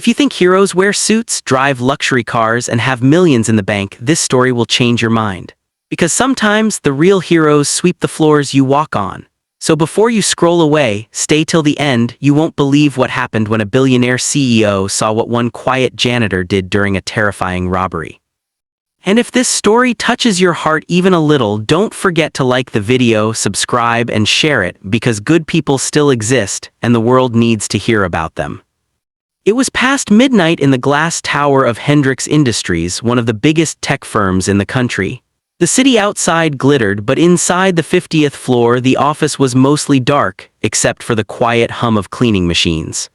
If you think heroes wear suits, drive luxury cars, and have millions in the bank, this story will change your mind. Because sometimes the real heroes sweep the floors you walk on. So before you scroll away, stay till the end. You won't believe what happened when a billionaire CEO saw what one quiet janitor did during a terrifying robbery. And if this story touches your heart even a little, don't forget to like the video, subscribe, and share it, because good people still exist, and the world needs to hear about them. It was past midnight in the glass tower of Hendrix Industries, one of the biggest tech firms in the country. The city outside glittered, but inside the 50th floor, the office was mostly dark, except for the quiet hum of cleaning machines.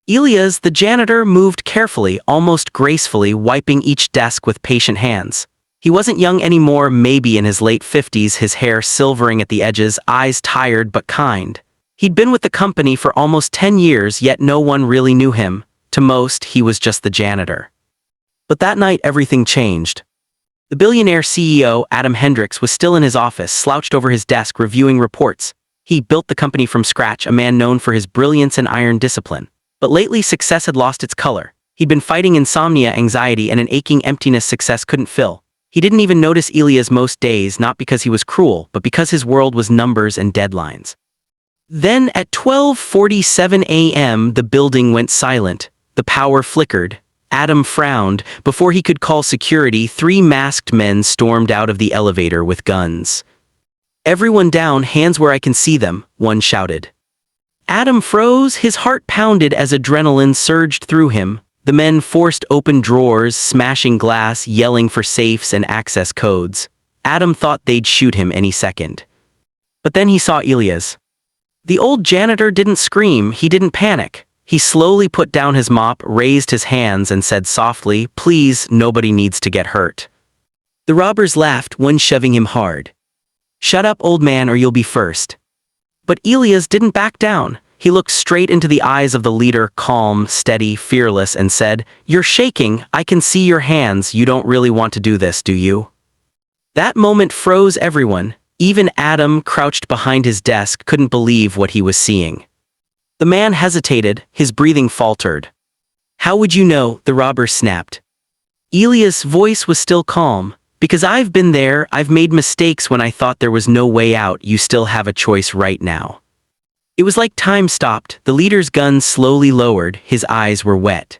Elias, the janitor, moved carefully, almost gracefully, wiping each desk with patient hands. He wasn't young anymore, maybe in his late 50s, his hair silvering at the edges, eyes tired but kind. He'd been with the company for almost 10 years, yet no one really knew him. To most, he was just the janitor. But that night, everything changed. The billionaire CEO, Adam Hendrix, was still in his office, slouched over his desk, reviewing reports. He built the company from scratch, a man known for his brilliance and iron discipline. But lately, success had lost its color. He'd been fighting insomnia, anxiety, and an aching emptiness success couldn't fill. He didn't even notice Elias most days, not because he was cruel, but because his world was numbers and deadlines. Then, at 12:47 a.m., the building went silent. The power flickered. Adam frowned. Before he could call security, 3 masked men stormed out of the elevator with guns. "Everyone down, hands where I can see them," one shouted. Adam froze, his heart pounded as adrenaline surged through him. The men forced open drawers, smashing glass, yelling for safes and access codes. Adam thought they'd shoot him any second. But then he saw Elias. The old janitor didn't scream, he didn't panic. He slowly put down his mop, raised his hands, and said softly, "Please, nobody needs to get hurt." The robbers laughed, one shoving him hard. "Shut up, old man, or you'll be first." But Elias didn't back down. He looked straight into the eyes of the leader, calm, steady, fearless, and said, "You're shaking, I can see your hands, you don't really want to do this, do you?" That moment froze everyone. Even Adam, crouched behind his desk, couldn't believe what he was seeing. The man hesitated, his breathing faltered. "How would you know?" the robber snapped. Elias' voice was still calm. "Because I've been there, I've made mistakes when I thought there was no way out. You still have a choice right now." It was like time stopped. The leader's gun slowly lowered, his eyes were wet.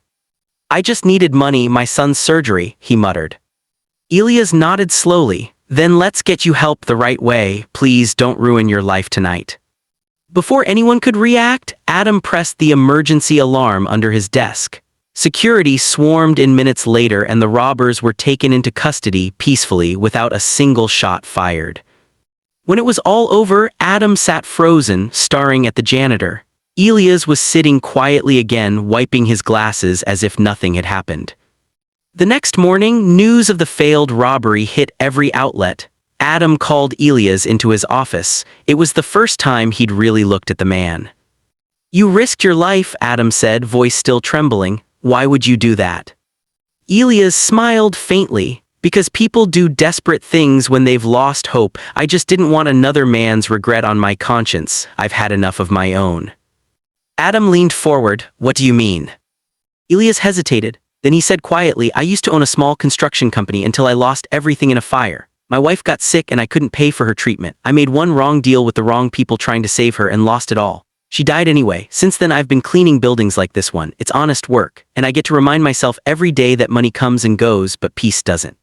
"I just needed money, my son's surgery," he muttered. Elias nodded slowly. "Then let's get you help the right way. Please don't ruin your life tonight." Before anyone could react, Adam pressed the emergency alarm under his desk. Security swarmed in minutes later, and the robbers were taken into custody peacefully without a single shot fired. When it was all over, Adam sat frozen, staring at the janitor. Elias was sitting quietly again, wiping his glasses as if nothing had happened. The next morning, news of the failed robbery hit every outlet. Adam called Elias into his office. It was the first time he'd really looked at the man. "You risked your life," Adam said, voice still trembling. "Why would you do that?" Elias smiled faintly. "Because people do desperate things when they've lost hope. I just didn't want another man's regret on my conscience. I've had enough of my own." Adam leaned forward. "What do you mean?" Elias hesitated. Then he said quietly, "I used to own a small construction company until I lost everything in a fire. My wife got sick and I couldn't pay for her treatment. I made one wrong deal with the wrong people trying to save her and lost it all. She died anyway. Since then I've been cleaning buildings like this one. It's honest work, and I get to remind myself every day that money comes and goes, but peace doesn't."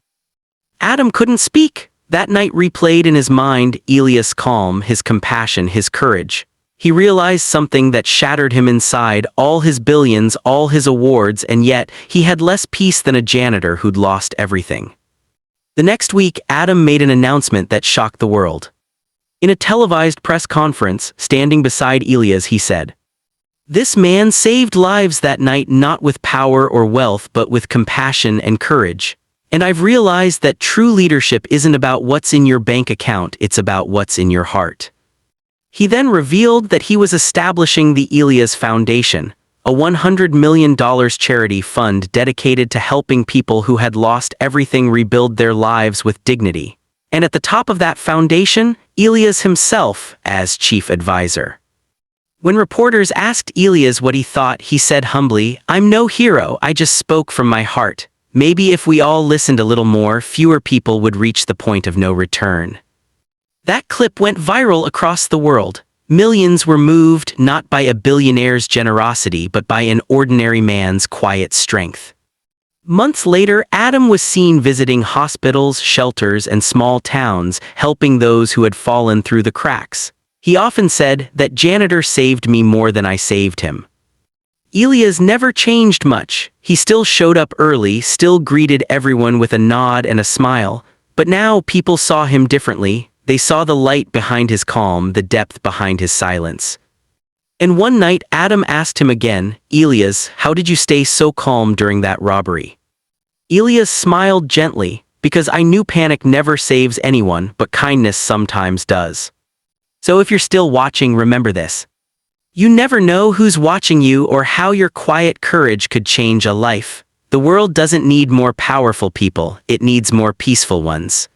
Adam couldn't speak. That night replayed in his mind, Elias' calm, his compassion, his courage. He realized something that shattered him inside, all his billions, all his awards, and yet he had less peace than a janitor who'd lost everything. The next week, Adam made an announcement that shocked the world. In a televised press conference, standing beside Elias, he said, "This man saved lives that night, not with power or wealth, but with compassion and courage. And I've realized that true leadership isn't about what's in your bank account, it's about what's in your heart." He then revealed that he was establishing the Elias Foundation, a $100 million charity fund dedicated to helping people who had lost everything rebuild their lives with dignity. And at the top of that foundation, Elias himself as chief advisor. When reporters asked Elias what he thought, he said humbly, "I'm no hero, I just spoke from my heart. Maybe if we all listened a little more, fewer people would reach the point of no return." That clip went viral across the world. Millions were moved not by a billionaire's generosity but by an ordinary man's quiet strength. Months later, Adam was seen visiting hospitals, shelters, and small towns, helping those who had fallen through the cracks. He often said that Janitor saved me more than I saved him. Elias never changed much. He still showed up early, still greeted everyone with a nod and a smile, but now people saw him differently. They saw the light behind his calm, the depth behind his silence. And one night, Adam asked him again, "Elias, how did you stay so calm during that robbery?" Elias smiled gently, "Because I knew panic never saves anyone, but kindness sometimes does." So if you're still watching, remember this. You never know who's watching you or how your quiet courage could change a life. The world doesn't need more powerful people, it needs more peaceful ones.